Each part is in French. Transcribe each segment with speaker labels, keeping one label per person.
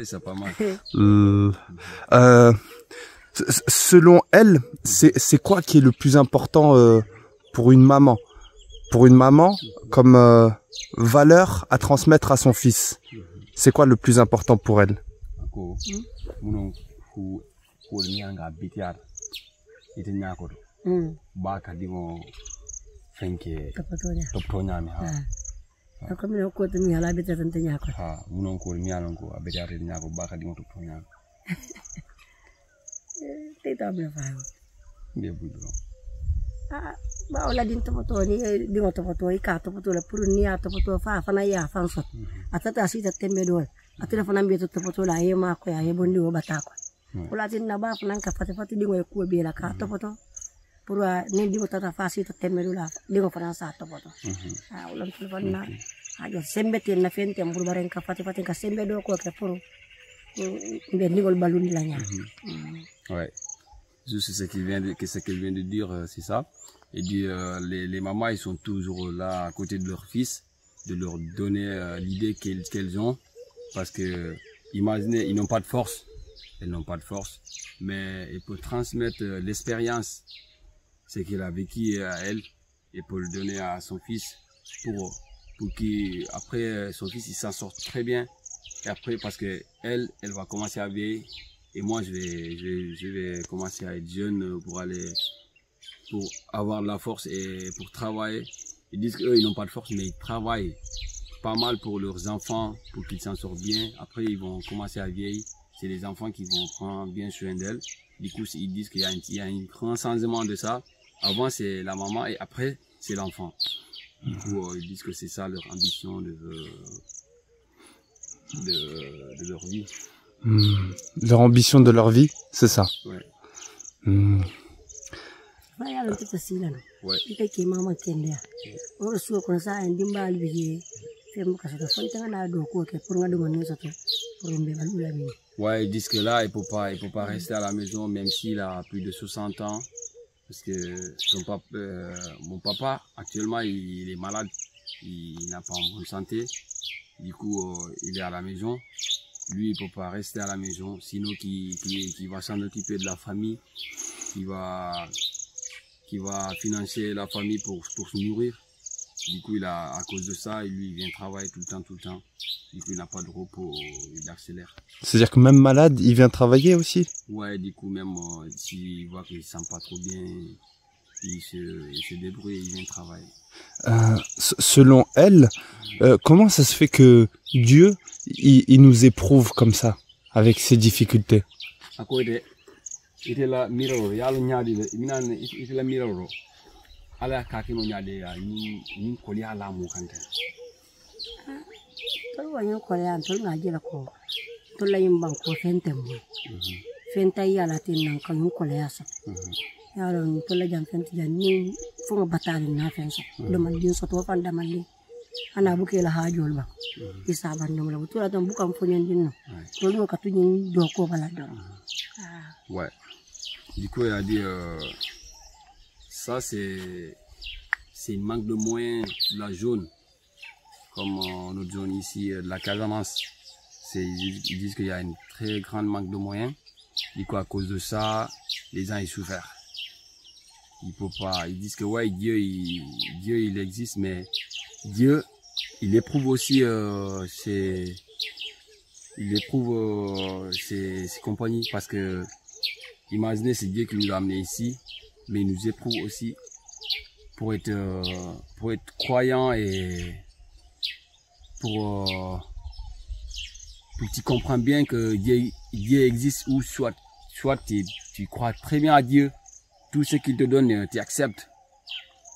Speaker 1: C'est pas mal.
Speaker 2: Selon elle, c'est quoi qui est le plus important pour une maman? Pour une maman, comme valeur à transmettre à son fils, c'est quoi le plus important pour elle?
Speaker 3: Ba la din topoto ni di mo topoto ka topoto la puru ni topoto fa fa na ya fa so atata si ta tembe do atira fa na mbi topoto la ye ma ko ya ye bondi o bata ko kula tin na ba fa nan ka fati fati di ngo ko be la ka topoto puru ni di mo tata fa si ta tembe do la di ngo fa na sa topoto ulan fa na aja sembe tin na fente mbur baren ka fati fati ka sembe do ko ke puru be ni gol baluni la nya.
Speaker 1: Ouais. C'est ce qu'il vient de dire, c'est ça. Et dit, les mamans, ils sont toujours là à côté de leur fils, de leur donner l'idée qu'elles ont. Parce que, imaginez, ils n'ont pas de force. Elles n'ont pas de force. Mais ils peuvent transmettre l'expérience, ce qu'elle a vécu à elle, et pour le donner à son fils, pour qu'après, son fils, il s'en sorte très bien. Et après, parce que elle va commencer à vieillir. Et moi, je vais commencer à être jeune pour avoir de la force et pour travailler. Ils disent qu'eux, ils n'ont pas de force, mais ils travaillent pas mal pour leurs enfants, pour qu'ils s'en sortent bien. Après, ils vont commencer à vieillir. C'est les enfants qui vont prendre bien soin d'elles. Du coup, ils disent qu'il y a un grand changement de ça. Avant, c'est la maman et après, c'est l'enfant. Du coup, ils disent que c'est ça leur ambition de leur vie.
Speaker 2: Leur ambition de leur vie, c'est ça.
Speaker 1: Ouais. Ouais, ils disent que là, il peut pas rester à la maison, même s'il a plus de 60 ans. Parce que mon papa, actuellement, il est malade. Il n'a pas en bonne santé. Du coup, il est à la maison. Lui, il peut pas rester à la maison, sinon qui va s'en occuper de la famille, qui va financer la famille pour se nourrir. Du coup, à cause de ça, lui, il vient travailler tout le temps. Du coup, il n'a pas de repos, il accélère.
Speaker 2: C'est-à-dire que même malade, il vient travailler aussi?
Speaker 1: Ouais, du coup, même s'il voit qu'il ne se sent pas trop bien, il se débrouille, il vient travailler.
Speaker 2: Selon elle, comment ça se fait que Dieu, il nous éprouve comme ça, avec ses difficultés?
Speaker 3: Yaron tola jam fenti janni fonga batali na fenso daman din so to fan daman ni ana buke la hajol ba isa ban dum la to la tan bukam fonyen din no to mo katu ni do ko bala do.
Speaker 1: Ouais. Du coup, il a dit ça c'est une manque de moyens de la zone, comme notre zone ici de la Casamance. Ils disent qu'il y a une très grande manque de moyens. Du coup, à cause de ça, les gens ils souffrent. Il peut pas. Ils disent que ouais, Dieu il existe, mais Dieu il éprouve aussi ses compagnies, parce que imaginez, c'est Dieu qui nous a amenés ici, mais il nous éprouve aussi pour être croyant et pour que tu comprends bien que Dieu existe, ou soit tu crois très bien à Dieu. Tout ce qu'il te donne, tu acceptes.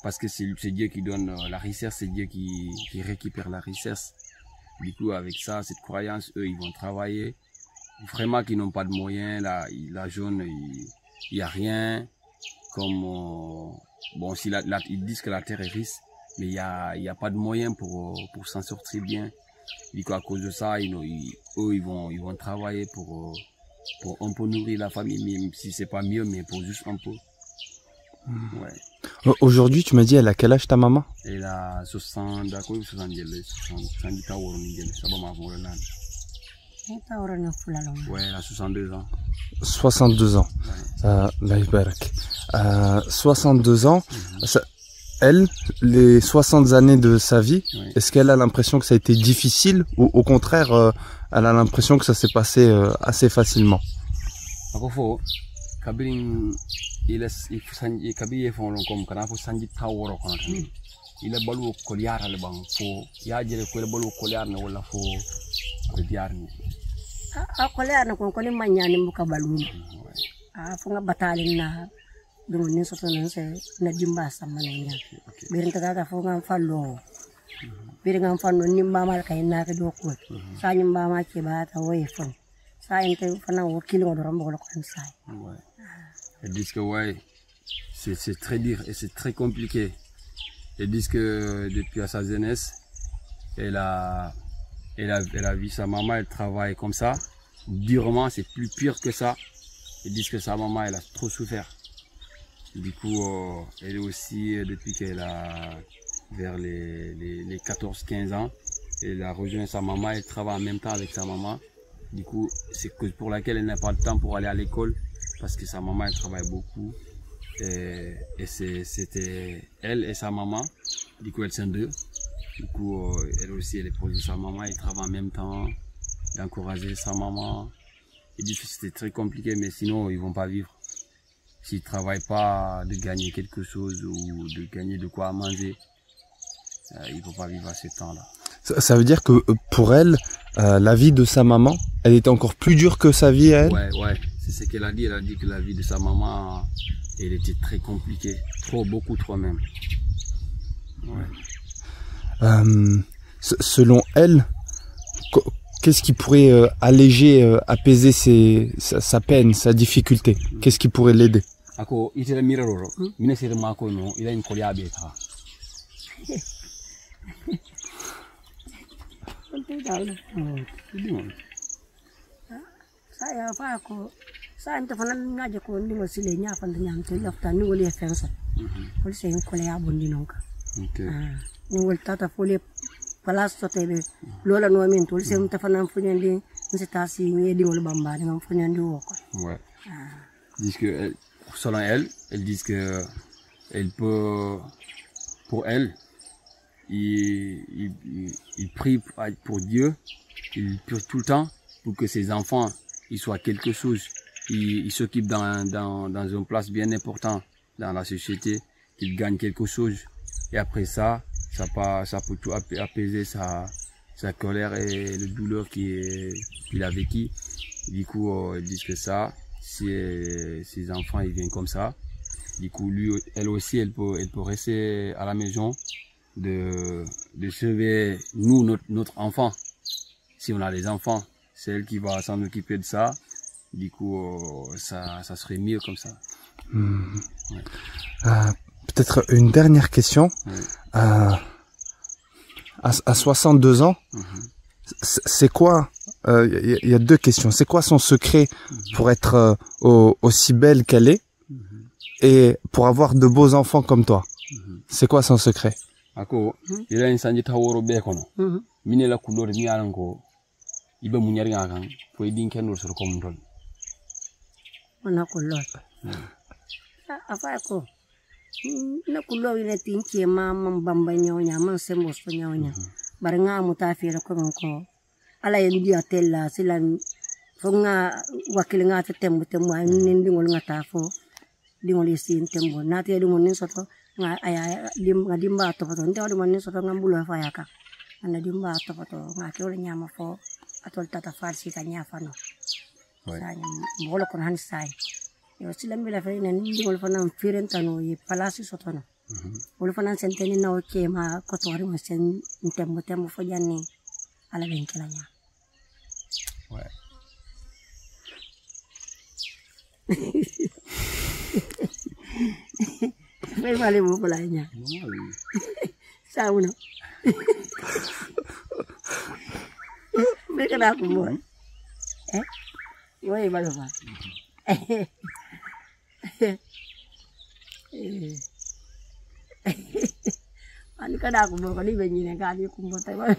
Speaker 1: Parce que c'est Dieu qui donne la richesse, c'est Dieu qui récupère la richesse. Du coup, avec ça, cette croyance, eux, ils vont travailler. Vraiment qu'ils n'ont pas de moyens. La zone, il n'y a rien. Comme, bon, ils disent que la terre est riche, mais il y a pas de moyens pour s'en sortir bien. Du coup, à cause de ça, eux, ils vont travailler pour un peu nourrir la famille, même si c'est pas mieux, mais pour juste un peu. Ouais.
Speaker 2: Aujourd'hui, tu m'as dit, elle a quel âge ta maman?
Speaker 1: Elle a 60, Ouais, elle a 62 ans.
Speaker 2: 62 ans.
Speaker 1: Ouais.
Speaker 2: 62 ans. Elle, les 60 années de sa vie,
Speaker 1: Oui.
Speaker 2: est-ce qu'elle a l'impression que ça a été difficile ou au contraire, elle a l'impression que ça s'est passé assez facilement?
Speaker 1: Il a balu koliar le bang fo ya jere ko le balu koliar ne wala fo ko diarni
Speaker 3: a koliar na ko ni manyani muka balu a fo nga batalin na dum ni so tan se na dimba sama ne nya birin ta ta fo nga fallo birin nga fallo ni mama kay na ka do ko sa ni mama ke ba ta woy fon sa inte fana wo kilo do rambo ko sa
Speaker 1: ouais et disent que ouais c'est très dur et c'est très compliqué. Ils disent que depuis à sa jeunesse, elle a vu sa maman, elle travaille comme ça, durement, c'est plus pire que ça. Ils disent que sa maman, elle a trop souffert. Du coup, elle est aussi, depuis qu'elle a vers les 14-15 ans, elle a rejoint sa maman, elle travaille en même temps avec sa maman. Du coup, c'est pour laquelle elle n'a pas le temps pour aller à l'école, parce que sa maman, elle travaille beaucoup. Et c'était elle et sa maman, du coup elles sont deux, du coup elle aussi elle est proche de sa maman, ils travaillent en même temps, d'encourager sa maman. Ils disent que c'était très compliqué, mais sinon ils vont pas vivre. S'ils travaillent pas de gagner quelque chose ou de gagner de quoi manger, ils vont pas vivre à ce temps-là.
Speaker 2: Ça veut dire que pour elle, la vie de sa maman, elle était encore plus dure que sa vie à elle?
Speaker 1: Ouais, c'est ce qu'elle a dit. Elle a dit que la vie de sa maman, elle était très compliquée, beaucoup trop même. Ouais.
Speaker 2: Selon elle, qu'est-ce qui pourrait alléger, apaiser sa peine, sa difficulté? Qu'est-ce qui pourrait l'aider?
Speaker 3: Sa anta fana ngaje ko ndingo sile nya fanda nyam te lafta ni woli fensa wol se ko le abondi nonka ni wol tata fole place to tebe lola no min to se mta fana funyandi nta si ni di wol bamba ni ngam funyandi woko.
Speaker 1: Ouais. Disent que selon elle, elles disent que elle peut, pour elle, il prie pour Dieu, il prie tout le temps pour que ses enfants ils soient quelque chose. Il s'occupe dans une place bien importante dans la société, qu'il gagne quelque chose. Et après ça peut tout apaiser sa colère et le douleur qu'il a vécu. Du coup, ils disent que ça, si ses enfants ils viennent comme ça, du coup, elle aussi, elle peut rester à la maison de sauver notre enfant. Si on a des enfants, c'est elle qui va s'en occuper de ça. Du coup, ça serait mieux comme ça. Ouais.
Speaker 2: Peut-être une dernière question. Ouais. À 62 ans, c'est quoi, il y a deux questions. C'est quoi son secret pour être aussi belle qu'elle est et pour avoir de beaux enfants comme toi? C'est quoi son secret?
Speaker 1: Ako, il a une sanjita woro bekono. Mine la couleur ni alango. Iba munyari ngakan. Foi dinken no sur komdol.
Speaker 3: Ona couleur. Afa ko. Na couleur ina tinki mama mbamba nyonya man sembo so nyonya. Baranga mutafira ko ko. Ala yendi atella silan fonga wakil nga tembo tembo ni ndingol ngata fo. Dingol isin tembo. Nati dingol ni soto nga aya dimba to foto nte wadi manni soto ngambulo fa yaka. Anda dimba to foto nga ke wala nyama fo atol tata farsi ka nyafa no. Sanya mbolo kon han sai. Yo silam bila fa ina ndingol fa nam firenta no yi palasi soto no. Wala fa nan senteni na oke ma ko to wari mo sen tembo tembo fo janni ala benkela nya.
Speaker 1: Ouais.
Speaker 3: Mais vale vous pour la nya. Ça ou non? Mais que là pour moi. Oui, vale va. Ani kada ko mo ko ni be ni ne ka ni ko mo tay ba.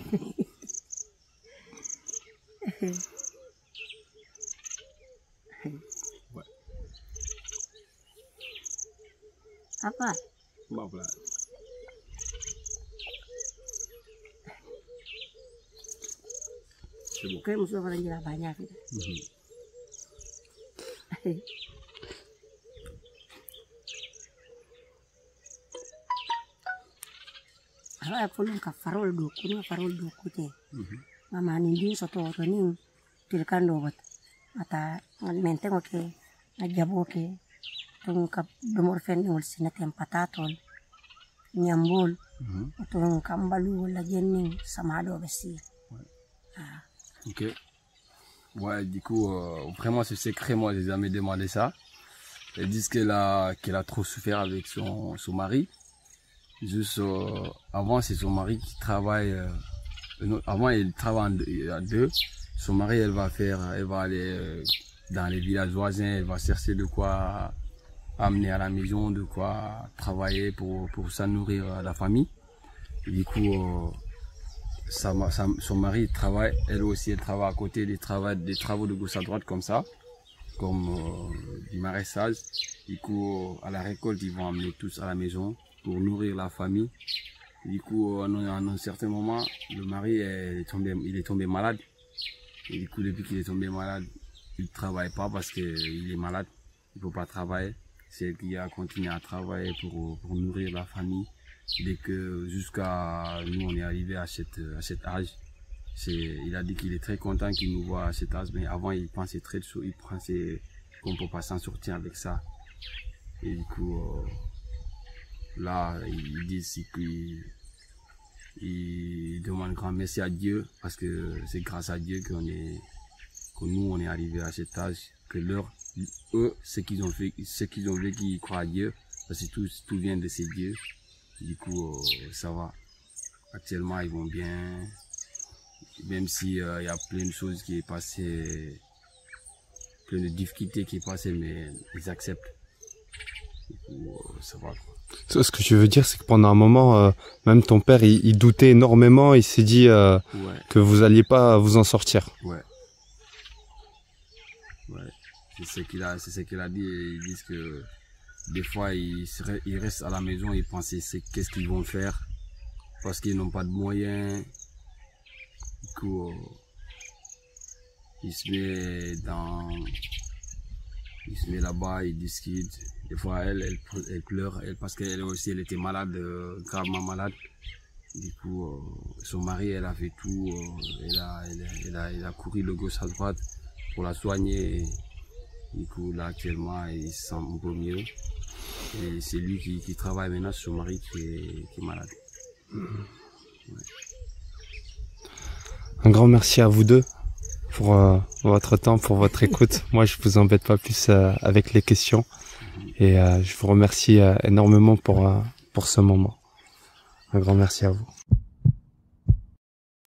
Speaker 1: Ouais.
Speaker 3: Apa?
Speaker 1: Bah voilà. C'est bon.
Speaker 3: Kayak musuh orang jelas banyak gitu. Kalau aku nung kafarol doku teh. Mama ninding soto ning tilkan dobat. Ata menteng oke. Najabu oke. Tung kap domor fen ngol sina tempataton. Nyambul. Tung kambalu lagi ning sama do besi.
Speaker 1: Ok. Ouais, du coup, vraiment ce secret, moi, je n'ai jamais demandé ça. Elles disent qu'elle a trop souffert avec son mari. Juste avant, c'est son mari qui travaille. Avant, il travaille à deux. Son mari, elle va aller dans les villages voisins. Elle va chercher de quoi amener à la maison, de quoi travailler pour ça nourrir la famille. Et du coup, son mari travaille, elle aussi, elle travaille à côté des travaux de gauche à droite comme ça, comme du maraîchage. Du coup, à la récolte, ils vont amener tous à la maison pour nourrir la famille. Du coup, à un certain moment, le mari il est tombé malade. Et du coup, depuis qu'il est tombé malade, il ne travaille pas parce qu'il est malade. Il ne peut pas travailler. C'est elle qui a continué à travailler pour nourrir la famille. Dès que jusqu'à nous, on est arrivé à cet âge. Il a dit qu'il est très content qu'il nous voit à cet âge, mais avant, il pensait très chaud. Il pensait qu'on ne peut pas s'en sortir avec ça. Et du coup, là, ils disent qu'il demande grand merci à Dieu, parce que c'est grâce à Dieu que nous, on est arrivé à cet âge, que eux, ce qu'ils ont vécu, ils croient à Dieu, parce que tout vient de ces dieux. Du coup, ça va. Actuellement, ils vont bien. Même s'il y a plein de choses qui est passé, plein de difficultés qui est passé, mais ils acceptent. Du coup, ça va.
Speaker 2: Ce que je veux dire, c'est que pendant un moment, même ton père, il doutait énormément. Il s'est dit
Speaker 1: Ouais.
Speaker 2: que vous alliez pas vous en sortir.
Speaker 1: Ouais. Ouais. C'est ce qu'il a dit. Ils disent que des fois, ils restent à la maison et pensent qu'est-ce qu'ils vont faire parce qu'ils n'ont pas de moyens. Du coup, ils se met là-bas, ils discutent. Des fois, elle pleure parce qu'elle aussi, elle était malade, gravement malade. Du coup, son mari, elle a fait tout. Elle a couru de gauche à droite pour la soigner. Du coup, là, actuellement, il se sent un peu mieux. Et c'est lui qui travaille maintenant sur son mari qui est malade. Ouais.
Speaker 2: Un grand merci à vous deux pour votre temps, pour votre écoute. Moi, je vous embête pas plus avec les questions. Et je vous remercie énormément pour ce moment. Un grand merci à vous.